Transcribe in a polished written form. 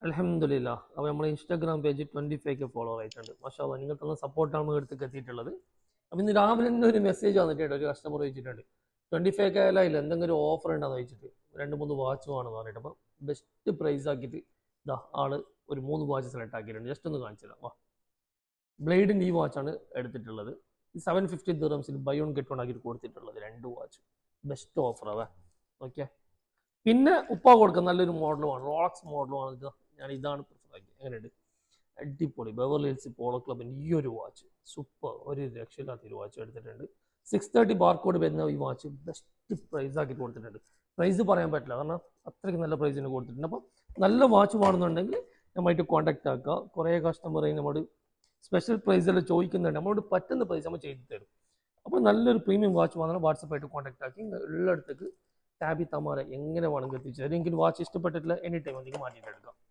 അൽഹംദുലില്ല. അപ്പോൾ നമ്മുടെ ഇൻസ്റ്റാഗ്രാം പേജ് 25K ഫോളോവർ ആയിട്ടുണ്ട്. മാഷാ അല്ലാഹ് നിങ്ങൾ തന്ന സപ്പോർട്ടാണ് നമ്മൾ എടുത്തേക്ക് എത്തിയിട്ടുള്ളത്. അപ്പോൾ ഇന്ന് രാവിലെ തന്നെ ഒരു മെസ്സേജ് വന്നിട്ടുണ്ട്. ഒരു കസ്റ്റമർ ചോദിച്ചിട്ടുണ്ട് 25K ആയാലും എന്തെങ്കിലും ഓഫർ ഉണ്ടോയെന്ന് ചോദിച്ചിട്ട് 2-3 വാച്ച് വേണമെന്ന് പറഞ്ഞിട്ട്. അപ്പോൾ ബെസ്റ്റ് പ്രൈസ് ആക്കിയിട്ട് ഇതാ ആള് ഒരു 3 വാച്ച് സെലക്ട് ആക്കിയിട്ടുണ്ട്. ജസ്റ്റ് ഒന്ന് കാണിച്ചു തരാം. വാ, ബ്ലേഡിൻ്റെ ഈ വാച്ചാണ് എടുത്തിട്ടുള്ളത്. 750 ദിർഹംസിൽ ബൈ വൺ ഗെറ്റ് വൺ ആക്കിയിട്ട് കൊടുത്തിട്ടുള്ളത് 2 വാച്ച്. ബെസ്റ്റ് ഓഫർ അവ. ഓക്കെ, പിന്നെ ഉപ്പ കൊടുക്കുന്ന നല്ലൊരു മോഡലുമാണ്, റോളക്സ് മോഡലുമാണ് ഇത്. ഞാൻ ഇതാണ് പ്രിഫർ ആക്കിയത്. എങ്ങനെയുണ്ട്? അടിപൊളി. ബെവർലി ഹിൽസ് പോളോ ക്ലബിൻ്റെ ഈ ഒരു വാച്ച് സൂപ്പർ, ഒരു രക്ഷയില്ലാത്തൊരു വാച്ച് എടുത്തിട്ടുണ്ട്. 630 ബാർകോഡ് വരുന്ന ഈ വാച്ച് ബെസ്റ്റ് പ്രൈസ് ആക്കി കൊടുത്തിട്ടുണ്ട്. പ്രൈസ് പറയാൻ പറ്റില്ല, കാരണം അത്രയ്ക്ക് നല്ല പ്രൈസിന് കൊടുത്തിട്ടുണ്ട്. അപ്പോൾ നല്ല വാച്ച് വേണമെന്നുണ്ടെങ്കിൽ നമ്മളുമായിട്ട് കോൺടാക്ട് ആക്കുക. കുറേ കസ്റ്റമർ നമ്മൾ സ്പെഷ്യൽ പ്രൈസെല്ലാം ചോദിക്കുന്നുണ്ട്, നമ്മളോട് പറ്റുന്ന പ്രൈസ് നമ്മൾ ചെയ്തു തരും. അപ്പോൾ നല്ലൊരു പ്രീമിയം വാച്ച് വാങ്ങണം, വാട്സപ്പായിട്ട് കോൺടാക്ട് ആക്കി ഉള്ളിടത്തേക്ക് ടാബി തമാര എങ്ങനെ വേണമെങ്കിൽ എത്തിച്ചു തരും. എനിക്ക് വാച്ച് ഇഷ്ടപ്പെട്ടിട്ടില്ല, എനി ടൈം അതിലേക്ക് മാറ്റിയിട്ടെടുക്കാം.